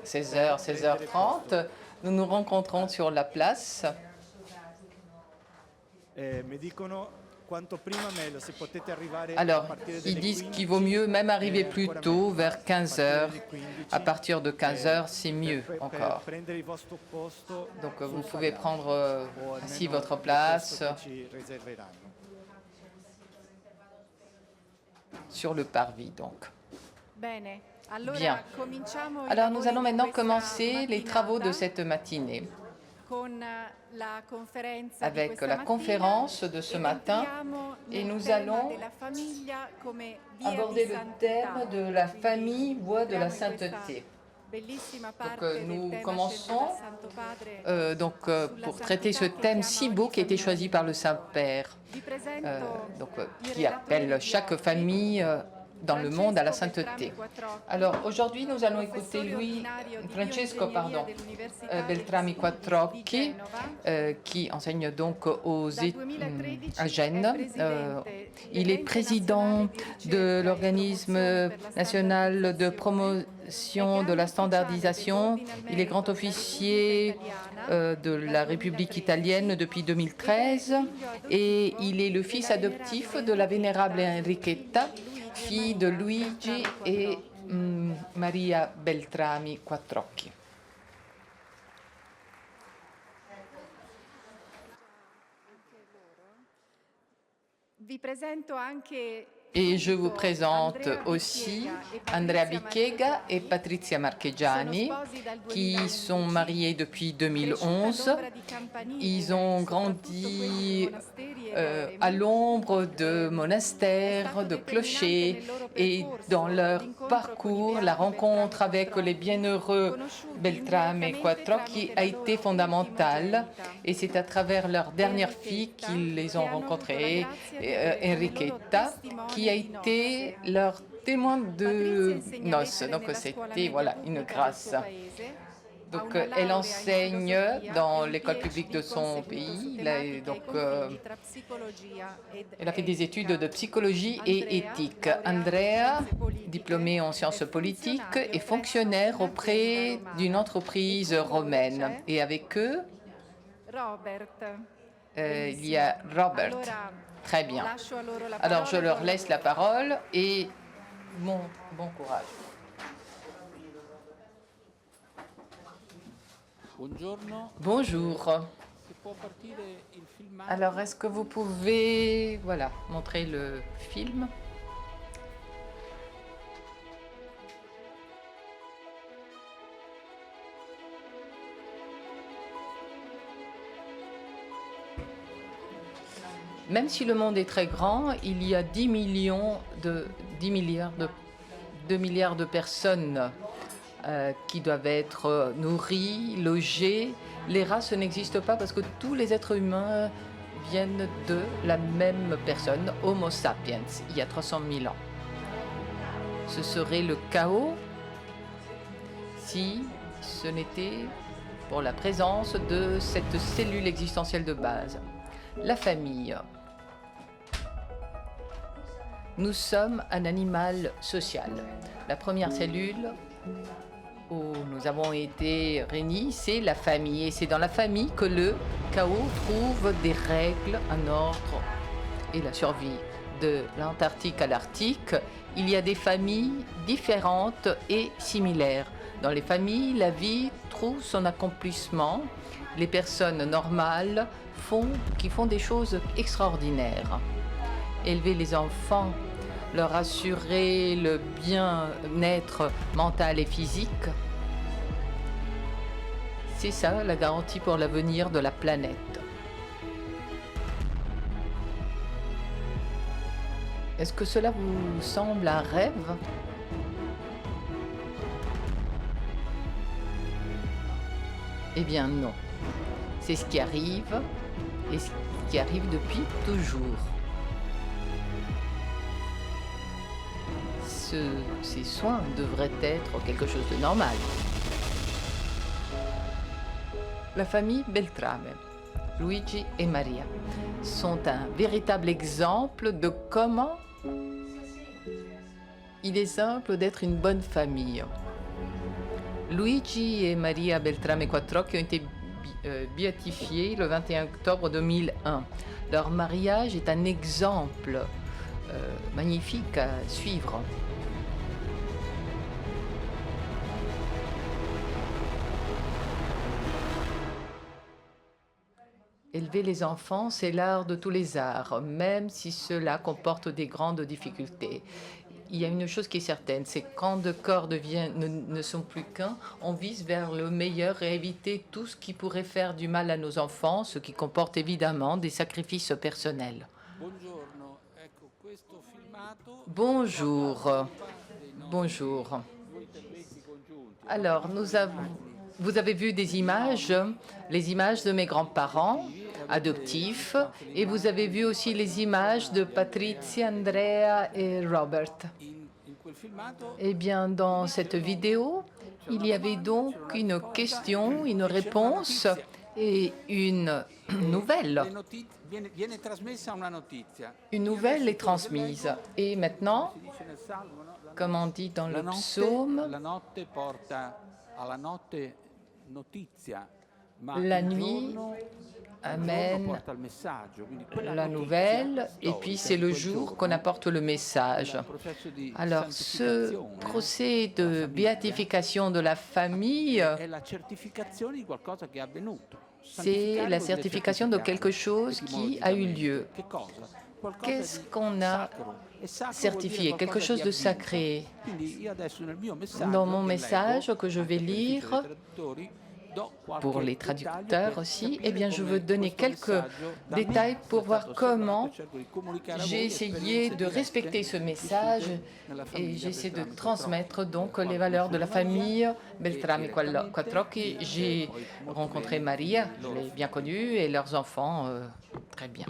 16h, 16h30. Nous nous rencontrons sur la place. Alors, ils disent qu'il vaut mieux même arriver plus tôt, vers 15 heures. À partir de 15 heures, c'est mieux encore. Donc, vous pouvez prendre ainsi votre place sur le parvis, donc. Bien. Alors, nous allons maintenant commencer les travaux de cette matinée avec la conférence de ce matin et nous allons aborder le thème de la famille, voie de la sainteté. Donc, nous commençons pour traiter ce thème si beau qui a été choisi par le Saint-Père, qui appelle chaque famille dans le monde à la sainteté. Alors aujourd'hui, nous allons écouter Francesco Beltrami Quattrocchi, qui enseigne donc à Gênes. Il est président de l'organisme national de promotion de la standardisation. Il est grand officier de la République italienne depuis 2013 et il est le fils adoptif de la vénérable Enrichetta, fille de Luigi et Maria Beltrami Quattrocchi. Et je vous présente aussi Andrea Bicchega et Patrizia Marchegiani, qui sont mariés depuis 2011. Ils ont grandi à l'ombre de monastères, de clochers, et dans leur parcours, la rencontre avec les bienheureux Beltrame et Quattrocchi a été fondamentale. Et c'est à travers leur dernière fille qu'ils les ont rencontrés, Enrichetta, qui a été leur témoin de noces. Donc c'était une grâce. Donc elle enseigne dans l'école publique de son pays. Elle a fait des études de psychologie et éthique. Andrea, diplômée en sciences politiques, est fonctionnaire auprès d'une entreprise romaine. Et avec eux, il y a Robert. Très bien. Alors, je leur laisse la parole et bon courage. Bonjour. Alors, est-ce que vous pouvez montrer le film ? Même si le monde est très grand, il y a 2 milliards de personnes qui doivent être nourries, logées. Les races n'existent pas parce que tous les êtres humains viennent de la même personne, Homo sapiens, il y a 300 000 ans. Ce serait le chaos si ce n'était pour la présence de cette cellule existentielle de base, la famille. Nous sommes un animal social. La première cellule où nous avons été réunis, c'est la famille. Et c'est dans la famille que le chaos trouve des règles, un ordre et la survie. De l'Antarctique à l'Arctique, il y a des familles différentes et similaires. Dans les familles, la vie trouve son accomplissement. Les personnes normales qui font des choses extraordinaires. Élever les enfants, leur assurer le bien-être mental et physique, c'est ça la garantie pour l'avenir de la planète. Est-ce que cela vous semble un rêve ? Eh bien non. C'est ce qui arrive et ce qui arrive depuis toujours. Ces soins devraient être quelque chose de normal. La famille Beltrame, Luigi et Maria, sont un véritable exemple de comment il est simple d'être une bonne famille. Luigi et Maria Beltrame Quattrocchi ont été béatifiés le 21 octobre 2001. Leur mariage est un exemple magnifique à suivre. Élever les enfants, c'est l'art de tous les arts, même si cela comporte des grandes difficultés. Il y a une chose qui est certaine, c'est quand deux corps ne sont plus qu'un, on vise vers le meilleur et éviter tout ce qui pourrait faire du mal à nos enfants, ce qui comporte évidemment des sacrifices personnels. Bonjour. Bonjour. Alors, vous avez vu des images, les images de mes grands-parents adoptifs, et vous avez vu aussi les images de Patrizia, Andrea et Robert. Eh bien, dans cette vidéo, il y avait donc une question, une réponse et une nouvelle. Une nouvelle est transmise. Et maintenant, comme on dit dans le psaume, la nuit amène la nouvelle et puis c'est le jour qu'on apporte le message. Alors, ce procès de béatification de la famille, c'est la certification de quelque chose qui a eu lieu. Qu'est-ce qu'on a certifié? Quelque chose de sacré. Dans mon message que je vais lire, pour les traducteurs aussi, eh bien, je veux donner quelques détails pour voir comment j'ai essayé de respecter ce message et j'essaie de transmettre donc les valeurs de la famille Beltrame Quattrocchi. J'ai rencontré Maria, je l'ai bien connue, et leurs enfants très bien.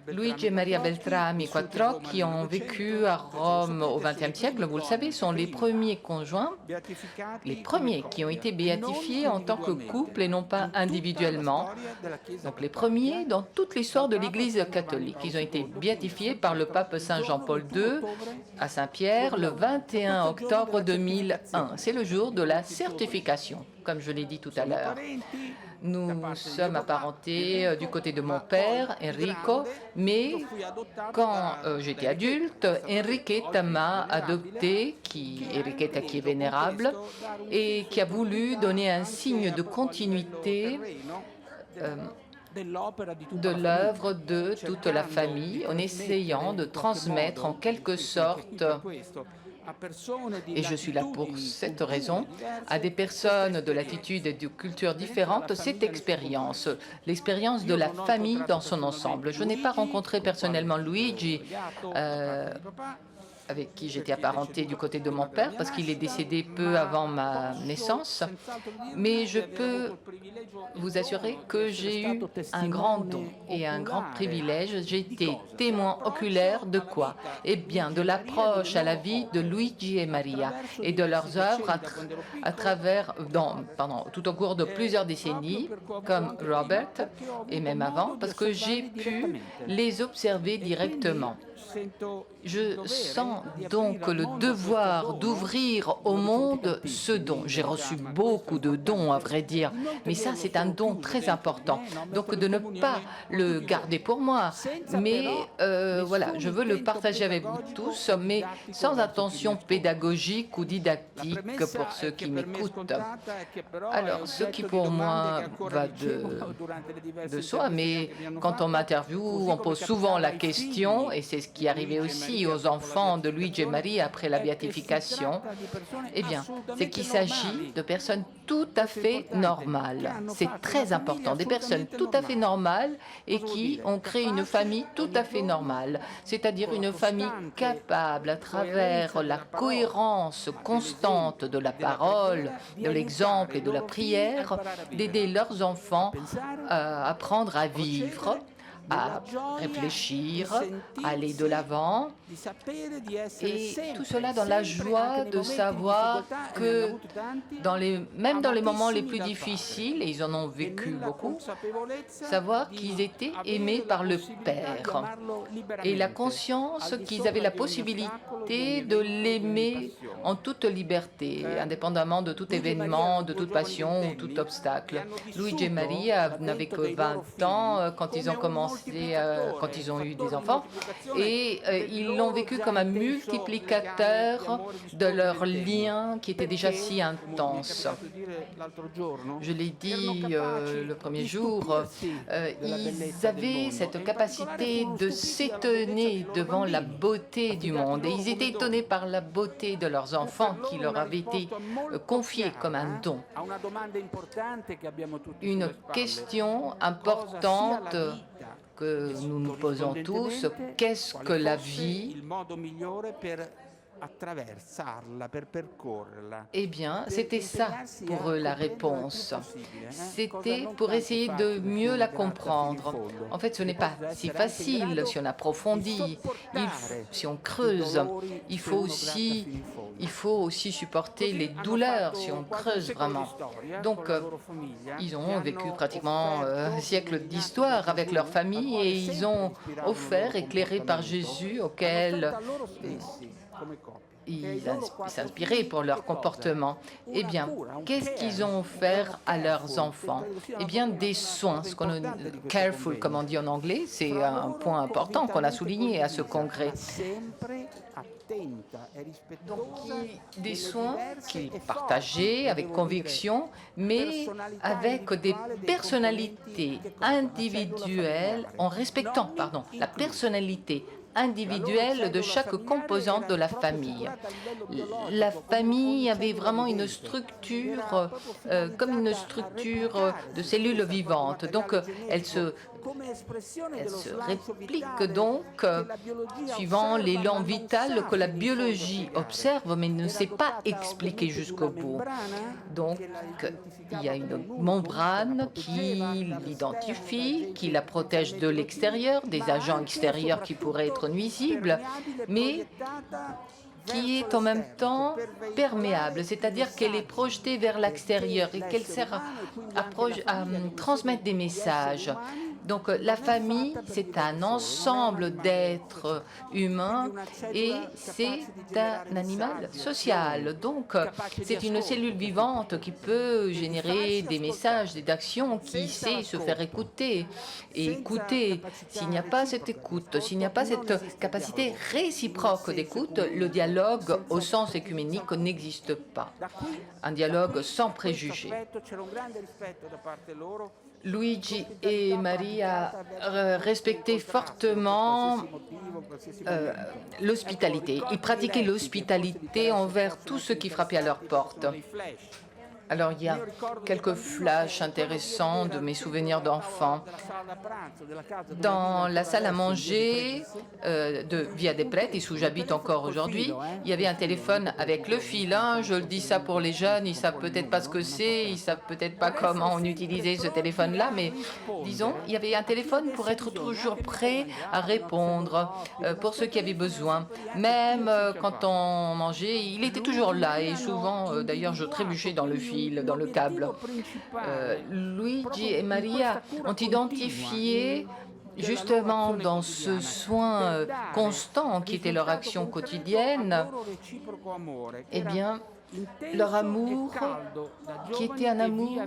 Luigi et Maria Beltrame Quattrocchi ont vécu à Rome au XXe siècle. Vous le savez, sont les premiers conjoints, les premiers qui ont été béatifiés en tant que couple et non pas individuellement. Donc les premiers dans toute l'histoire de l'Église catholique. Ils ont été béatifiés par le pape Saint Jean-Paul II à Saint-Pierre le 21 octobre 2001. C'est le jour de la certification, comme je l'ai dit tout à l'heure. Nous sommes apparentés du côté de mon père, Enrico, mais quand j'étais adulte, Enriqueta m'a adopté, Enriqueta qui est vénérable, et qui a voulu donner un signe de continuité de l'œuvre de toute la famille, en essayant de transmettre en quelque sorte, et je suis là pour cette raison, à des personnes de l'attitude et de cultures différentes, cette expérience, l'expérience de la famille dans son ensemble. Je n'ai pas rencontré personnellement Luigi, avec qui j'étais apparentée du côté de mon père, parce qu'il est décédé peu avant ma naissance. Mais je peux vous assurer que j'ai eu un grand don et un grand privilège. J'ai été témoin oculaire de quoi? Eh bien, de l'approche à la vie de Luigi et Maria et de leurs œuvres tout au cours de plusieurs décennies, comme Robert, et même avant, parce que j'ai pu les observer directement. Je sens donc le devoir d'ouvrir au monde ce don. J'ai reçu beaucoup de dons, à vrai dire, mais ça, c'est un don très important. Donc, de ne pas le garder pour moi, mais voilà, je veux le partager avec vous tous, mais sans intention pédagogique ou didactique pour ceux qui m'écoutent. Alors, ce qui pour moi va de soi, mais quand on m'interviewe, on pose souvent la question, et c'est ce qui arrivait aussi aux enfants de Luigi et Maria après la béatification, eh bien, c'est qu'il s'agit de personnes tout à fait normales. C'est très important, des personnes tout à fait normales et qui ont créé une famille tout à fait normale, c'est-à-dire une famille capable, à travers la cohérence constante de la parole, de l'exemple et de la prière, d'aider leurs enfants à apprendre à vivre, à réfléchir, à aller de l'avant Et tout cela dans la joie de savoir que même dans les moments les plus difficiles, et ils en ont vécu beaucoup, savoir qu'ils étaient aimés par le Père et la conscience qu'ils avaient la possibilité de l'aimer en toute liberté, indépendamment de tout événement, de toute passion ou tout obstacle. Luigi et Maria n'avaient que 20 ans quand ils ont commencé, quand ils ont eu des enfants, et ils l'ont vécu comme un multiplicateur de leur lien qui était déjà si intense. Je l'ai dit le premier jour, ils avaient cette capacité de s'étonner devant la beauté du monde, et ils étaient étonnés par la beauté de leurs enfants qui leur avaient été confiés comme un don. Une question importante que nous nous posons tous, qu'est-ce que la vie? Eh bien, c'était ça pour eux la réponse. C'était pour essayer de mieux la comprendre. En fait, ce n'est pas si facile si on approfondit, si on creuse. Il faut aussi supporter les douleurs si on creuse vraiment. Donc, ils ont vécu pratiquement un siècle d'histoire avec leur famille et ils ont offert, éclairés par Jésus, auquel ils s'inspiraient pour leur comportement. Eh bien, qu'est-ce qu'ils ont offert à leurs enfants? Eh bien, des soins, ce qu'on careful, comme on dit en anglais, c'est un point important qu'on a souligné à ce congrès. Donc, des soins qu'ils partageaient avec conviction, mais avec des personnalités individuelles, en respectant, la personnalité individuelle de chaque composante de la famille. La famille avait vraiment une structure, comme une structure de cellules vivantes. Donc, elle se réplique donc suivant l'élan vital que la biologie observe, mais ne sait pas expliquer jusqu'au bout. Donc, il y a une membrane qui l'identifie, qui la protège de l'extérieur, des agents extérieurs qui pourraient être nuisibles, mais qui est en même temps perméable, c'est-à-dire qu'elle est projetée vers l'extérieur et qu'elle sert à transmettre des messages. Donc la famille, c'est un ensemble d'êtres humains et c'est un animal social. Donc c'est une cellule vivante qui peut générer des messages, des actions, qui sait se faire écouter. Et écouter, s'il n'y a pas cette écoute, s'il n'y a pas cette capacité réciproque d'écoute, le dialogue au sens œcuménique n'existe pas. Un dialogue sans préjugés. Luigi et Maria respectaient fortement l'hospitalité. Ils pratiquaient l'hospitalité envers tous ceux qui frappaient à leur porte. Alors, il y a quelques flashs intéressants de mes souvenirs d'enfants. Dans la salle à manger de Via dei Preti, où j'habite encore aujourd'hui, il y avait un téléphone avec le fil. Je le dis ça pour les jeunes, ils ne savent peut-être pas ce que c'est, ils ne savent peut-être pas comment on utilisait ce téléphone-là, mais disons, il y avait un téléphone pour être toujours prêt à répondre pour ceux qui avaient besoin. Même quand on mangeait, il était toujours là et souvent, d'ailleurs, je trébuchais dans le fil, dans le câble. Luigi et Maria ont identifié justement dans ce soin constant qui était leur action quotidienne, eh bien, leur amour qui était un amour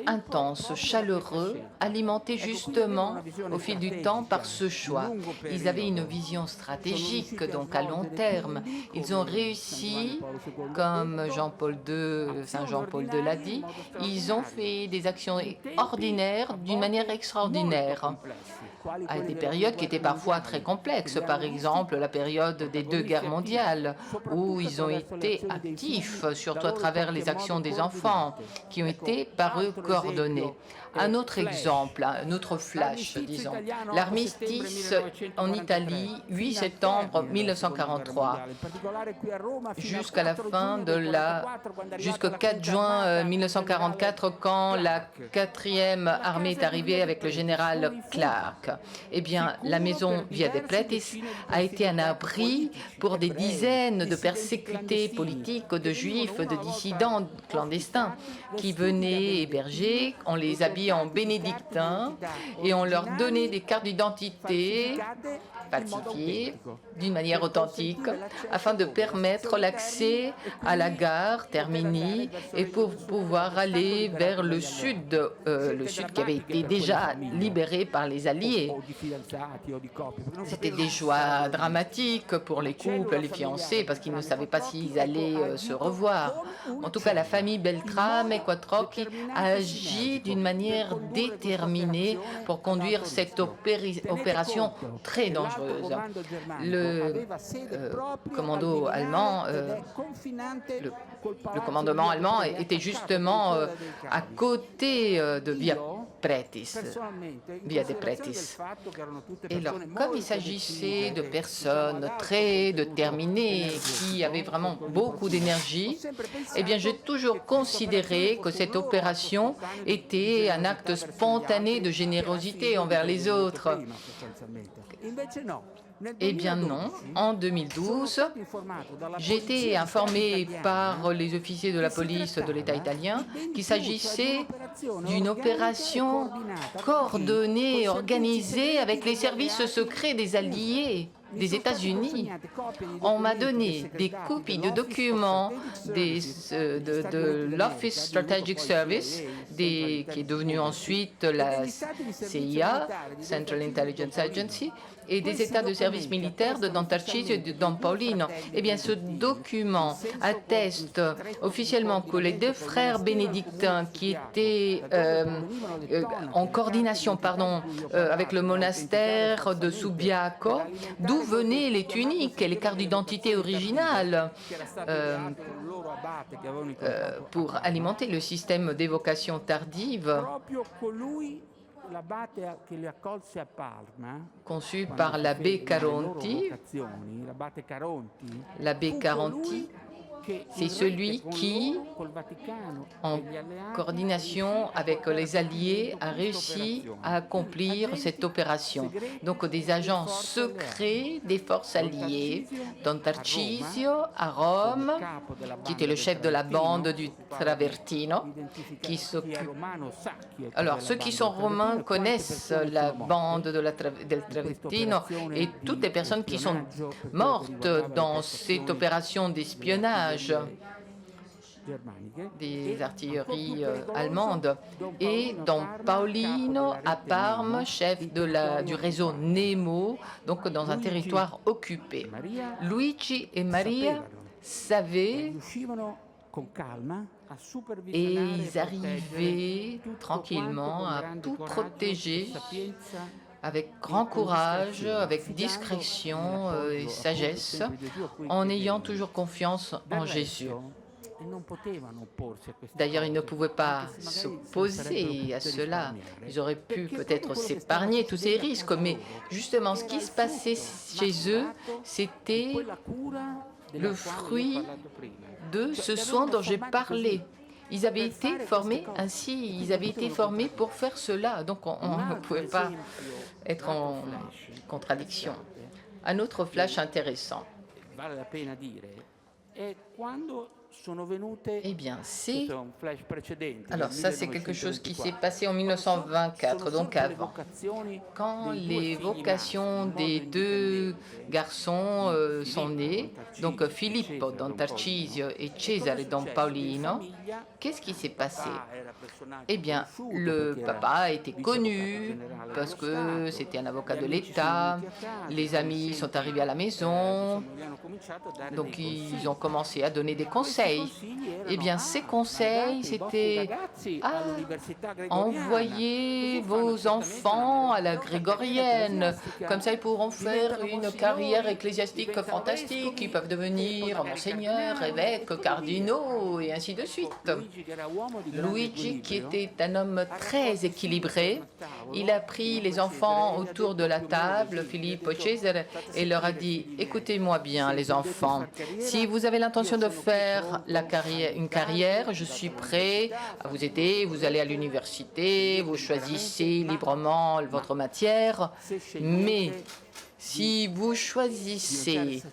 intense, chaleureux, alimenté justement au fil du temps par ce choix. Ils avaient une vision stratégique, donc à long terme. Ils ont réussi, comme Saint Jean-Paul II l'a dit, ils ont fait des actions ordinaires d'une manière extraordinaire, à des périodes qui étaient parfois très complexes. Par exemple, la période des 2 guerres mondiales, où ils ont été actif, surtout à travers les actions des enfants, qui ont été par eux coordonnées. Un autre exemple, un autre flash, disons, l'armistice en Italie, 8 septembre 1943, jusqu'au 4 juin 1944, quand la 4e armée est arrivée avec le général Clark. Eh bien, la maison Via de Pretis a été un abri pour des dizaines de persécutés politiques, de juifs, de dissidents clandestins qui venaient héberger. On les habillait en bénédictins et on leur donnait des cartes d'identité falsifiées d'une manière authentique afin de permettre l'accès à la gare Termini et pour pouvoir aller vers le sud qui avait été déjà libéré par les Alliés. C'était des joies dramatiques pour les couples, les fiancés, parce qu'ils ne savaient pas s'ils allaient se revoir. En tout cas, la famille Beltrame et Quattrocchi a agi d'une manière déterminée pour conduire cette opération très dangereuse. Le commando allemand, le commandement allemand était justement à côté de Via de Pretis. Et alors, comme il s'agissait de personnes très déterminées, qui avaient vraiment beaucoup d'énergie, eh bien, j'ai toujours considéré que cette opération était un acte spontané de générosité envers les autres. Eh bien non, en 2012, j'ai été informé par les officiers de la police de l'État italien qu'il s'agissait d'une opération coordonnée, organisée avec les services secrets des Alliés des États-Unis. On m'a donné des copies de documents de l'Office Strategic Service, qui est devenu ensuite la CIA, Central Intelligence Agency, et des états de service militaire de Don Tarcisio et de Don Paulino. Eh bien, ce document atteste officiellement que les deux frères bénédictins qui étaient en coordination avec le monastère de Subiaco, d'où venaient les tuniques et les cartes d'identité originales pour alimenter le système d'évocation tardive conçu par l'abbé Caronti. L'abbé Caronti, c'est celui qui, en coordination avec les Alliés, a réussi à accomplir cette opération. Donc des agents secrets des forces alliées, Don Tarcisio à Rome, qui était le chef de la bande du Travertino, qui s'occupe. Alors, ceux qui sont romains connaissent la bande del Travertino et toutes les personnes qui sont mortes dans cette opération d'espionnage des artilleries allemandes, et Don Paulino à Parme, chef du réseau Nemo, donc dans un territoire occupé. Luigi et Maria savaient et ils arrivaient tranquillement à tout protéger avec grand courage, avec discrétion et sagesse, en ayant toujours confiance en Jésus. D'ailleurs, ils ne pouvaient pas s'opposer à cela. Ils auraient pu peut-être s'épargner tous ces risques, mais justement, ce qui se passait chez eux, c'était le fruit de ce soin dont j'ai parlé. Ils avaient été formés ainsi, ils avaient été formés pour faire cela, donc on ne pouvait pas être en contradiction. Un autre flash intéressant. Eh bien, c'est... Alors ça, c'est quelque chose qui s'est passé en 1924, donc avant. Quand les vocations des deux garçons sont nés, donc Filippo Don Tarcisio et Cesare Don Paulino, qu'est-ce qui s'est passé? Eh bien, le papa a été connu parce que c'était un avocat de l'État, les amis sont arrivés à la maison, donc ils ont commencé à donner des conseils conseils. Eh bien, ces conseils, c'était envoyer vos enfants à la grégorienne. Comme ça, ils pourront faire une carrière ecclésiastique fantastique. Ils peuvent devenir monseigneurs, évêques, cardinaux, et ainsi de suite. Luigi, qui était un homme très équilibré, il a pris les enfants autour de la table, Filippo Cesare, et leur a dit « Écoutez-moi bien, les enfants, si vous avez l'intention de faire une carrière, je suis prêt à vous aider, vous allez à l'université, vous choisissez librement votre matière, mais si vous choisissez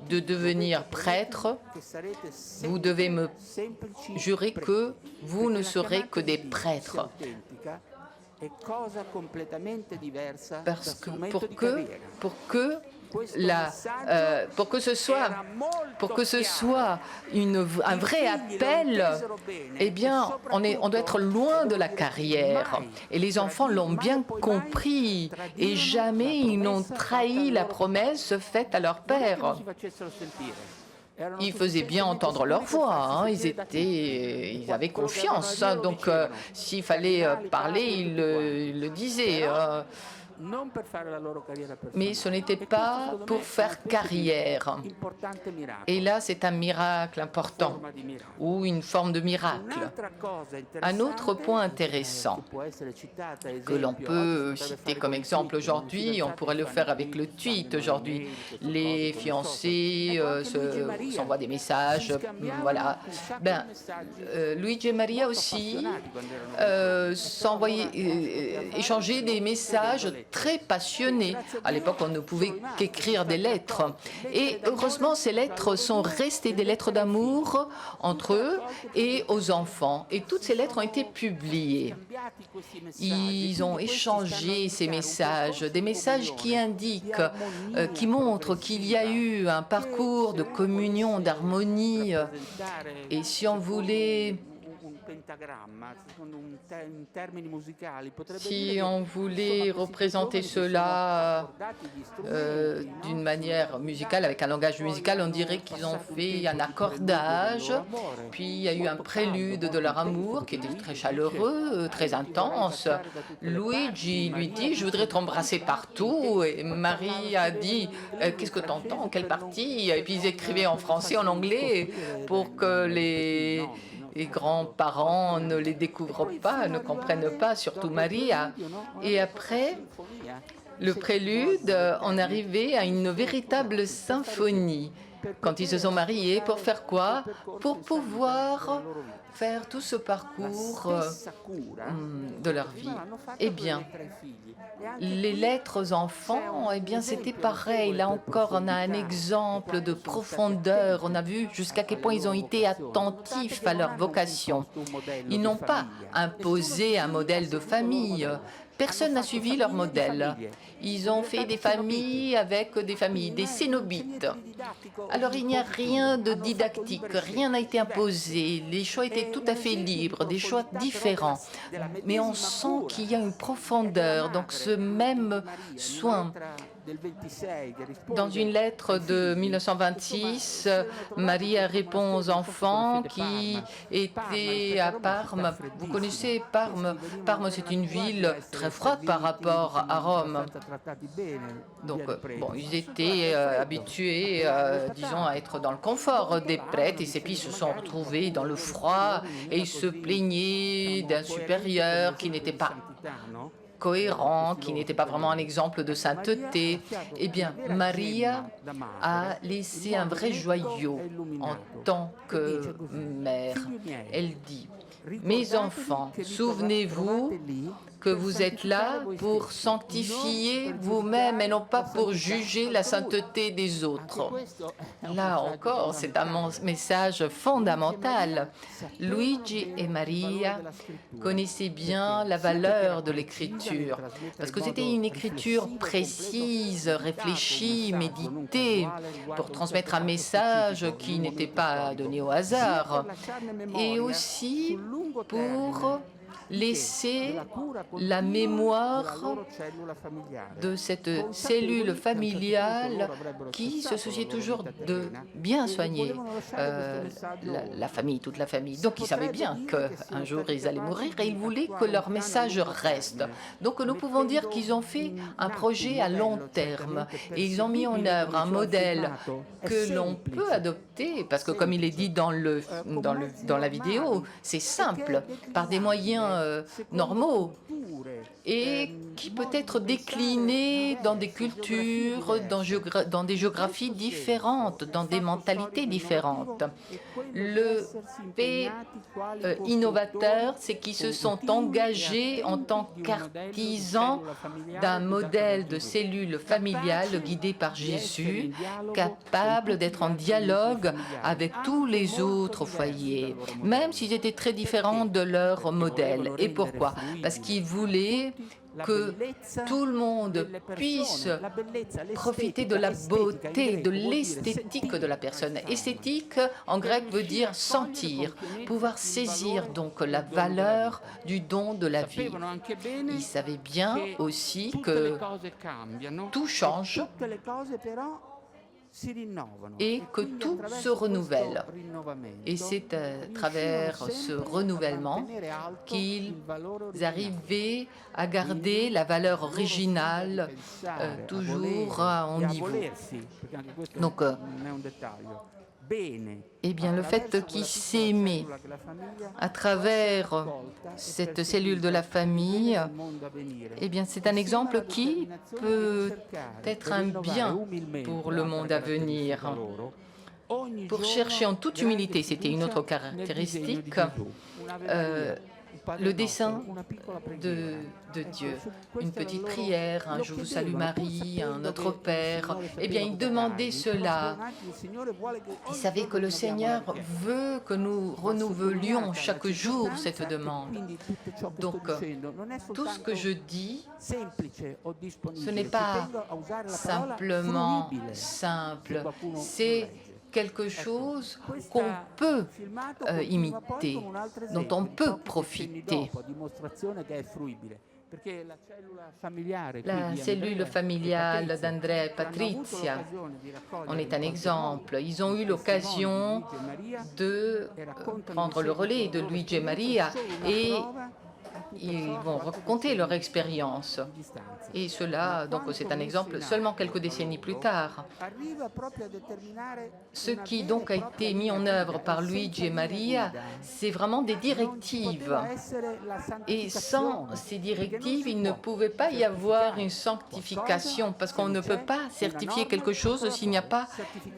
de devenir prêtre, vous devez me jurer que vous ne serez que des prêtres. Parce que pour que ce soit un vrai appel, eh bien, on doit être loin de la carrière. Et les enfants l'ont bien compris. Et jamais ils n'ont trahi la promesse faite à leur père. Ils faisaient bien entendre leur voix, hein. Ils avaient confiance, hein. Donc s'il fallait parler, ils le disaient. Mais ce n'était pas pour faire carrière. Et là, c'est un miracle important, ou une forme de miracle. Un autre point intéressant que l'on peut citer comme exemple aujourd'hui, on pourrait le faire avec le tweet aujourd'hui. Les fiancés s'envoient des messages, voilà. Luigi et Maria aussi échangeaient des messages très passionnés. À l'époque, on ne pouvait qu'écrire des lettres. Et heureusement, ces lettres sont restées des lettres d'amour entre eux et aux enfants. Et toutes ces lettres ont été publiées. Ils ont échangé ces messages, des messages qui indiquent, qui montrent qu'il y a eu un parcours de communion, d'harmonie. Et si on voulait représenter cela d'une manière musicale, avec un langage musical, on dirait qu'ils ont fait un accordage, puis il y a eu un prélude de leur amour qui était très chaleureux, très intense. Luigi lui dit « Je voudrais t'embrasser partout » et Marie a dit « Qu'est-ce que tu entends? Quelle partie ?» Et puis ils écrivaient en français, en anglais, pour que les grands-parents ne les découvrent pas, ne comprennent pas, surtout Maria. Et après le prélude, on arrivait à une véritable symphonie. Quand ils se sont mariés, pour faire quoi? Pour pouvoir faire tout ce parcours de leur vie. Eh bien, les lettres aux enfants, eh bien, c'était pareil. Là encore, on a un exemple de profondeur. On a vu jusqu'à quel point ils ont été attentifs à leur vocation. Ils n'ont pas imposé un modèle de famille. Personne n'a suivi leur modèle. Ils ont fait des familles avec des cénobites. Alors il n'y a rien de didactique, rien n'a été imposé. Les choix étaient tout à fait libres, des choix différents. Mais on sent qu'il y a une profondeur, donc ce même soin. Dans une lettre de 1926, Maria répond aux enfants qui étaient à Parme. Vous connaissez Parme? Parme, c'est une ville très froide par rapport à Rome. Donc, ils étaient habitués, disons, à être dans le confort des prêtres, et puis ils se sont retrouvés dans le froid, et ils se plaignaient d'un supérieur qui n'était pas cohérent, qui n'était pas vraiment un exemple de sainteté. Eh bien, Maria a laissé un vrai joyau en tant que mère. Elle dit « Mes enfants, souvenez-vous que vous êtes là pour sanctifier vous-même et non pas pour juger la sainteté des autres. » Là encore, c'est un message fondamental. Luigi et Maria connaissaient bien la valeur de l'écriture, parce que c'était une écriture précise, réfléchie, méditée, pour transmettre un message qui n'était pas donné au hasard, et aussi pour laisser la mémoire de cette cellule familiale qui se souciait toujours de bien soigner la famille, toute la famille. Donc ils savaient bien qu'un jour ils allaient mourir et ils voulaient que leur message reste. Donc nous pouvons dire qu'ils ont fait un projet à long terme et ils ont mis en œuvre un modèle que l'on peut adopter, parce que comme il est dit dans la vidéo, c'est simple, par des moyens normaux et qui peut être décliné dans des cultures, dans des géographies différentes, dans des mentalités différentes. Le fait innovateur, c'est qu'ils se sont engagés en tant qu'artisans d'un modèle de cellule familiale guidé par Jésus, capable d'être en dialogue avec tous les autres foyers, même s'ils étaient très différents de leur modèle. Et pourquoi? Parce qu'ils voulaient que tout le monde puisse profiter de la beauté, de l'esthétique de la personne. Esthétique, en grec, veut dire sentir, pouvoir saisir donc la valeur du don de la vie. Ils savaient bien aussi que tout change et que tout se renouvelle. Et c'est à travers ce renouvellement qu'ils arrivaient à garder la valeur originale toujours en niveau. Donc, eh bien, le fait qu'ils s'aimaient à travers cette cellule de la famille, eh bien, c'est un exemple qui peut être un bien pour le monde à venir. Pour chercher en toute humilité, c'était une autre caractéristique, le dessein de Dieu, une petite prière, un « Je vous salue Marie », un « Notre Père ». Eh bien, il demandait cela. Il savait que le Seigneur veut que nous renouvelions chaque jour cette demande. Donc, tout ce que je dis, ce n'est pas simplement simple, c'est quelque chose qu'on peut imiter, dont on peut profiter. La cellule familiale d'Andrea et Patrizia en est un exemple. Ils ont eu l'occasion de prendre le relais de Luigi et Maria et ils vont raconter leur expérience. Et cela, donc, c'est un exemple seulement quelques décennies plus tard. Ce qui donc a été mis en œuvre par Luigi et Maria, c'est vraiment des directives. Et sans ces directives, il ne pouvait pas y avoir une sanctification, parce qu'on ne peut pas certifier quelque chose s'il n'y a pas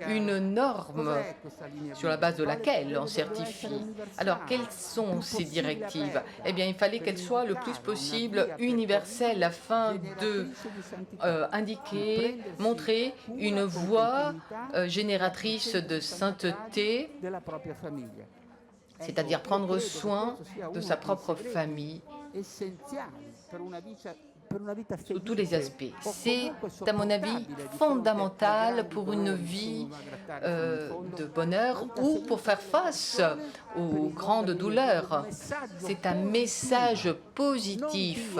une norme sur la base de laquelle on certifie. Alors, quelles sont ces directives? Eh bien, il fallait qu'elles soient le plus possible universelles afin de indiquer, montrer une voie génératrice de sainteté, c'est-à-dire prendre soin de sa propre famille sous tous les aspects. C'est, à mon avis, fondamental pour une vie de bonheur ou pour faire face aux grandes douleurs. C'est un message positif.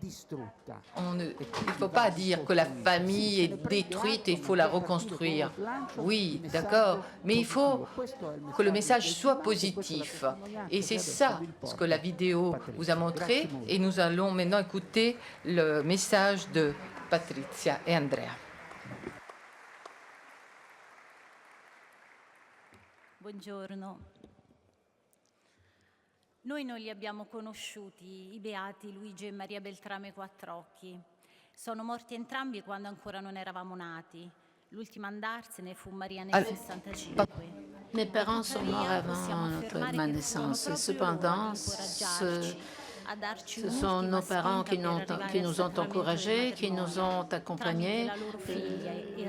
Il ne faut pas dire que la famille est détruite et il faut la reconstruire. Oui, d'accord, mais il faut que le message soit positif. Et c'est ça ce que la vidéo vous a montré. Et nous allons maintenant écouter le message de Patrizia e Andrea. Buongiorno. Noi non li abbiamo conosciuti, i beati Luigi e Maria Beltrame Quattrocchi. Sono morti entrambi quando ancora non eravamo nati. L'ultima andarsene fu Maria nel 65. Mes parents sont morts avant ma naissance. Cependant, ce sont nos parents qui nous ont encouragés, qui nous ont accompagnés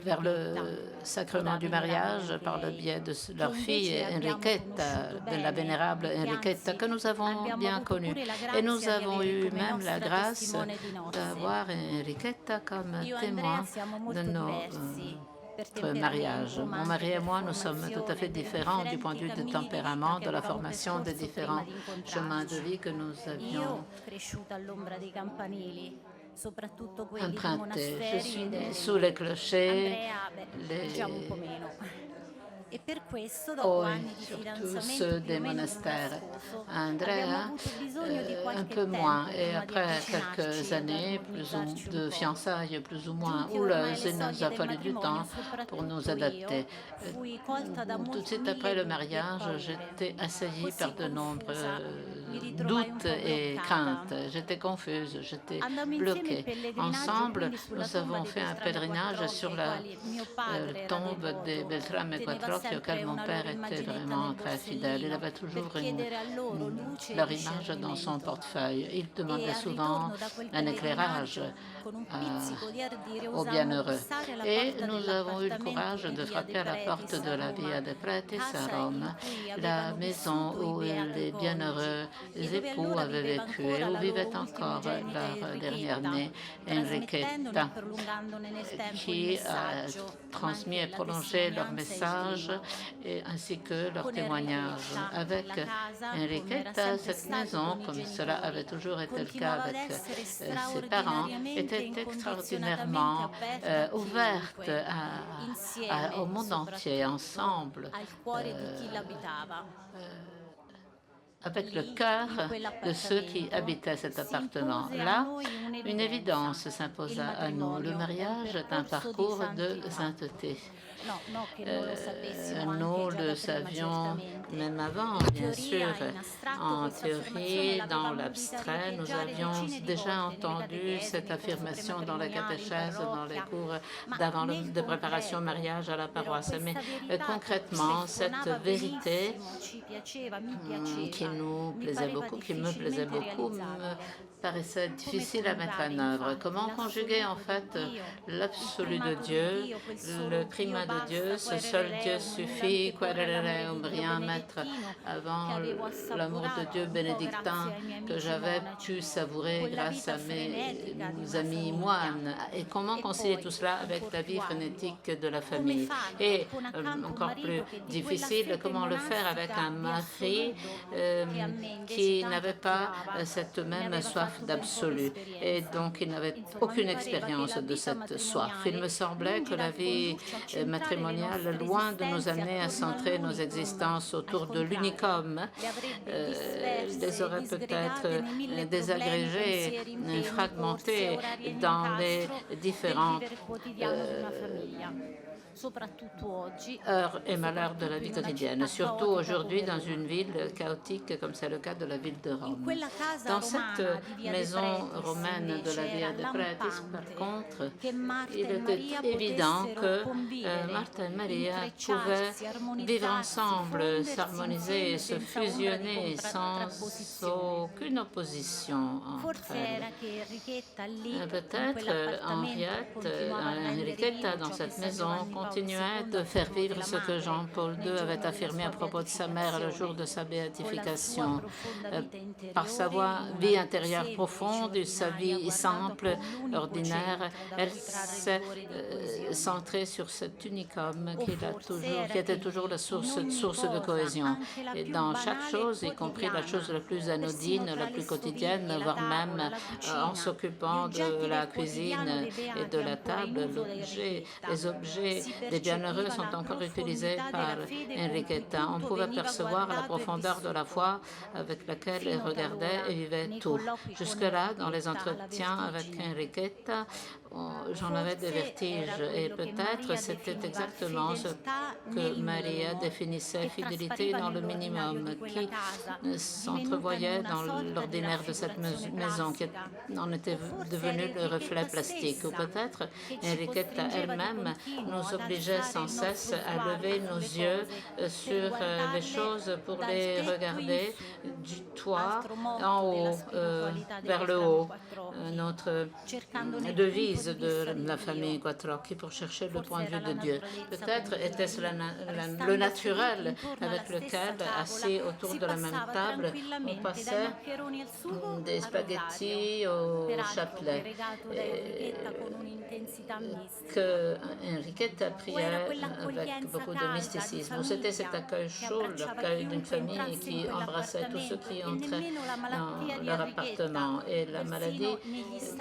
vers le sacrement du mariage par le biais de leur fille Enriqueta, de la vénérable Enriqueta, que nous avons bien connue. Et nous avons eu même la grâce d'avoir Enriqueta comme témoin de nos mariage. Mon mari et moi, nous sommes tout à fait différents du point de vue du tempérament, de la formation des différents chemins de vie que nous avions empruntés. Je suis née sous les clochers, surtout ceux des monastères. Andrea, un peu moins. Et après quelques années de fiançailles plus ou moins houleuses, il nous a fallu du temps pour nous adapter. Tout de suite après le mariage, j'étais assaillie par de nombreux doutes et craintes. J'étais confuse, j'étais bloquée. Ensemble, nous avons fait un pèlerinage sur la tombe des Beltrame et Quattrocchi, auquel mon père était vraiment très fidèle. Il avait toujours leur image dans son portefeuille. Il demandait souvent un éclairage aux bienheureux. Et nous avons eu le courage de frapper à la porte de la Via de Pretis à Rome, la maison où les bienheureux époux avaient vécu et où vivait encore leur dernière-née, Enriqueta, qui a transmis et prolongé leur message ainsi que leur témoignage. Avec Enriqueta, cette maison, comme cela avait toujours été le cas avec ses parents, était extraordinairement ouverte au monde entier, ensemble, avec le cœur de ceux qui habitaient cet appartement. Là, une évidence s'imposa à nous. Le mariage est un parcours de sainteté. Nous le savions même avant, bien sûr. En théorie, dans l'abstrait, nous avions déjà entendu cette affirmation dans la catéchèse, dans les cours de préparation au mariage à la paroisse. Mais concrètement, cette vérité qui nous plaisait beaucoup, qui me plaisait beaucoup, me paraissait difficile à mettre en œuvre. Comment conjuguer en fait l'absolu de Dieu, le primat de Dieu, ce seul Dieu suffit, rien mettre avant l'amour de Dieu bénédictin que j'avais pu savourer grâce à mes amis moines. Et comment concilier tout cela avec la vie frénétique de la famille? Et encore plus difficile, comment le faire avec un mari qui n'avait pas cette même soif d'absolu et donc il n'avait aucune expérience de cette soif. Il me semblait que la vie matrimoniale, loin de nous amener à centrer nos existences autour de l'unicum, les aurait peut-être désagrégés, fragmentés dans les différents heures et malheurs de la vie quotidienne, surtout aujourd'hui dans une ville chaotique comme c'est le cas de la ville de Rome. Dans cette maison romaine de la Via de Pretis, par contre, il était évident que Martha et Maria pouvaient vivre ensemble, s'harmoniser et se fusionner sans aucune opposition entre elles. Peut-être Enriqueta, dans cette maison, continuait de faire vivre ce que Jean-Paul II avait affirmé à propos de sa mère le jour de sa béatification. Par sa vie intérieure profonde, sa vie simple, ordinaire, elle s'est centrée sur cet unicum qui était toujours la source de cohésion. Et dans chaque chose, y compris la chose la plus anodine, la plus quotidienne, voire même en s'occupant de la cuisine et de la table, les objets des bienheureux sont encore utilisés par Enriqueta. On pouvait percevoir la profondeur de la foi avec laquelle elle regardait et vivait tout. Jusque-là, dans les entretiens avec Enriqueta, j'en avais des vertiges et peut-être c'était exactement ce que Maria définissait fidélité dans le minimum, qui s'entrevoyait dans l'ordinaire de cette maison, qui en était devenu le reflet plastique. Ou peut-être Enriqueta elle-même nous obligeait sans cesse à lever nos yeux sur les choses pour les regarder du toit en haut, vers le haut. Notre devise de la famille Quattrocchi pour chercher le point de vue de Dieu. Peut-être était-ce le naturel avec lequel, assis autour de la même table, on passait des spaghettis au chapelet. Que Enriqueta sa prière avec beaucoup de mysticisme, ou c'était cet accueil chaud, l'accueil d'une famille qui embrassait tous ceux qui entraient dans leur appartement. Et la maladie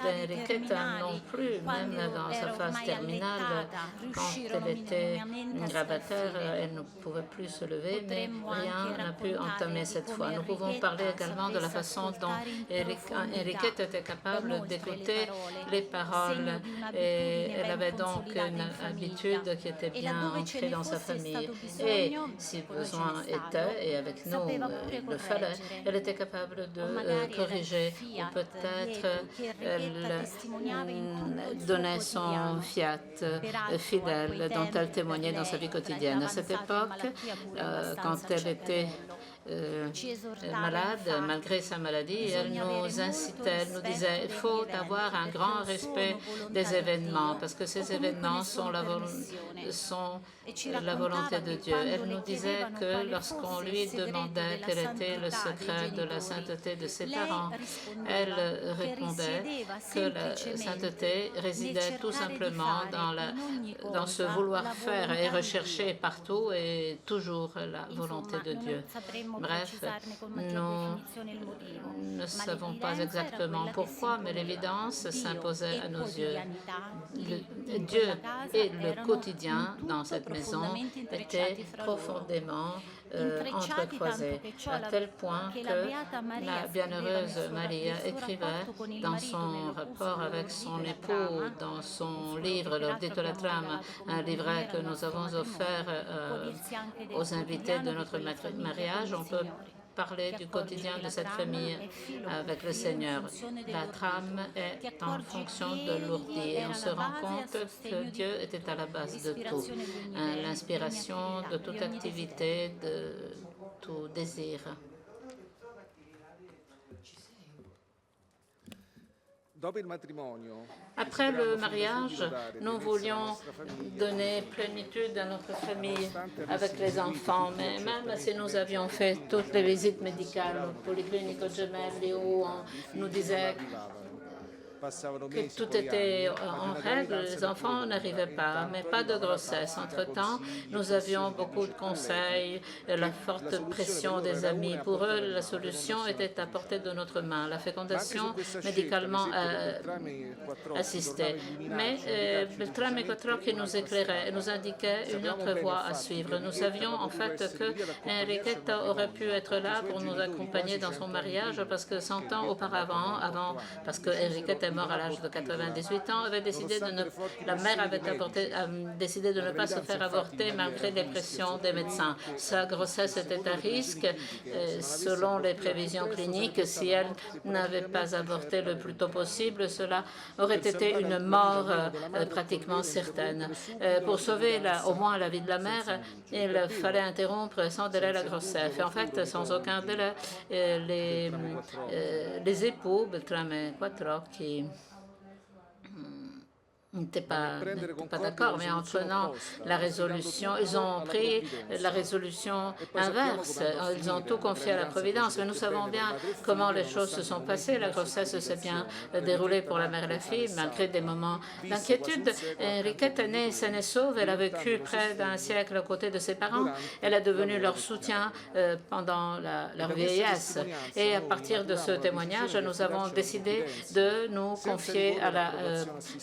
d'Enriqueta non plus, même dans sa phase terminale, quand elle était grabataire, elle ne pouvait plus se lever, mais rien n'a pu entamer cette foi. Nous pouvons parler également de la façon dont Enriqueta était capable d'écouter les paroles, et elle avait donc une habitude qui était bien ancrée dans sa famille. Et si besoin était, et avec nous il le fallait, elle était capable de corriger, ou peut-être elle donnait son fiat fidèle dont elle témoignait dans sa vie quotidienne. À cette époque, quand elle était malade, malgré sa maladie, elle nous incitait, elle nous disait il faut avoir un grand respect des événements, parce que ces événements sont la volonté de Dieu. Elle nous disait que lorsqu'on lui demandait quel était le secret de la sainteté de ses parents, elle répondait que la sainteté résidait tout simplement dans ce vouloir faire et rechercher partout et toujours la volonté de Dieu. Bref, nous ne savons pas exactement pourquoi, mais l'évidence s'imposait à nos yeux. Dieu et le quotidien dans cette maison étaient profondément entrecroisés, à tel point que la bienheureuse Maria écrivait dans son rapport avec son époux, dans son livre, l'Ordito la Trama, un livret que nous avons offert aux invités de notre mariage. On peut parler du quotidien de cette famille avec le Seigneur. La trame est en fonction de l'ourdi et on se rend compte que Dieu était à la base de tout, l'inspiration de toute activité, de tout désir. Après le mariage, nous voulions donner plénitude à notre famille avec les enfants, mais même si nous avions fait toutes les visites médicales au Policlinico Gemelli où on nous disait que tout était en règle, les enfants n'arrivaient pas, mais pas de grossesse. Entre-temps, nous avions beaucoup de conseils, la forte pression des amis. Pour eux, la solution était à portée de notre main, la fécondation médicalement assistée. Mais Beltrame et Quattrocchi nous éclairait et nous indiquait une autre voie à suivre. Nous savions en fait que Enriqueta aurait pu être là pour nous accompagner dans son mariage parce que 100 ans auparavant, parce que Enriqueta est mort à l'âge de 98 ans, la mère avait décidé de ne pas se faire avorter malgré les pressions des médecins. Sa grossesse était à risque. Selon les prévisions cliniques, si elle n'avait pas avorté le plus tôt possible, cela aurait été une mort pratiquement certaine. Pour sauver au moins la vie de la mère, il fallait interrompre sans délai la grossesse. Et en fait, sans aucun délai, les époux, Beltrame et Quattrocchi, n'étaient pas d'accord, mais en prenant la résolution, ils ont pris la résolution inverse. Ils ont tout confié à la Providence. Mais nous savons bien comment les choses se sont passées. La grossesse s'est bien déroulée pour la mère et la fille, malgré des moments d'inquiétude. Enriqueta est née saine et sauve. Elle a vécu près d'un siècle aux côtés de ses parents. Elle est devenue leur soutien pendant leur vieillesse. Et à partir de ce témoignage, nous avons décidé de nous confier à la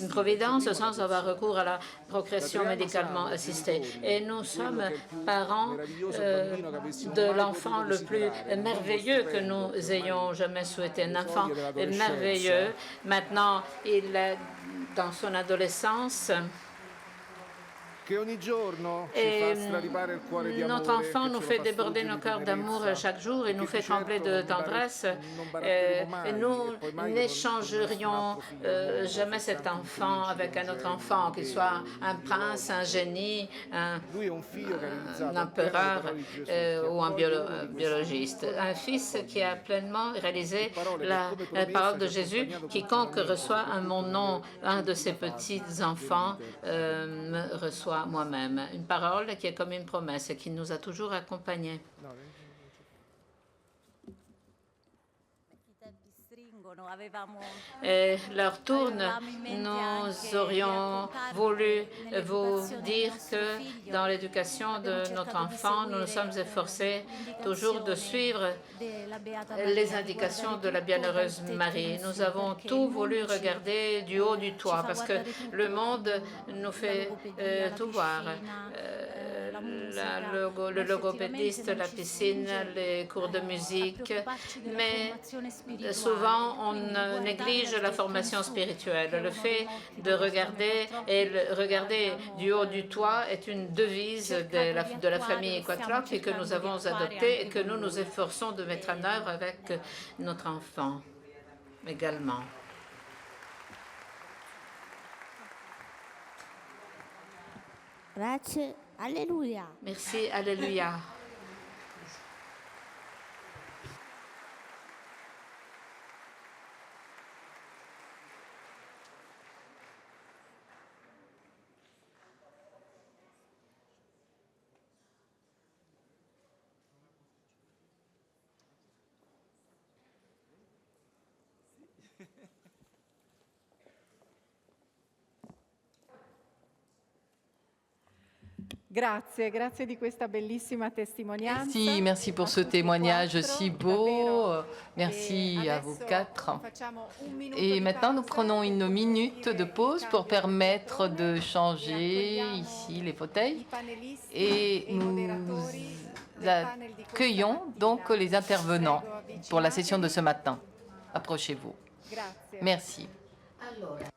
Providence sans avoir recours à la procréation médicalement assistée. Et nous sommes parents de l'enfant le plus merveilleux que nous ayons jamais souhaité. Un enfant merveilleux. Maintenant, il est dans son adolescence. Et notre enfant nous fait déborder nos cœurs d'amour chaque jour et nous fait trembler de tendresse. Et nous n'échangerions jamais cet enfant avec un autre enfant, qu'il soit un prince, un génie, un empereur ou un biologiste. Un fils qui a pleinement réalisé la parole de Jésus. Quiconque reçoit mon nom, un de ses petits-enfants me reçoit moi-même. Une parole qui est comme une promesse et qui nous a toujours accompagnés. Et leur tourne, nous aurions voulu vous dire que dans l'éducation de notre enfant, nous nous sommes efforcés toujours de suivre les indications de la Bienheureuse Marie. Nous avons tout voulu regarder du haut du toit parce que le monde nous fait tout voir. Le logopédiste, la piscine, les cours de musique, mais souvent on néglige la formation spirituelle. Le fait de regarder et regarder du haut du toit est une devise de la famille Quattrochi que nous avons adoptée et que nous nous efforçons de mettre en œuvre avec notre enfant également. Grazie, Alléluia. Merci, Alléluia. Grazie di questa bellissima testimonianza. Merci pour ce témoignage si beau. Merci à vous quatre. Et maintenant, nous prenons une minute de pause pour permettre de changer ici les fauteuils. Et nous accueillons donc les intervenants pour la session de ce matin. Approchez-vous. Merci. Allora.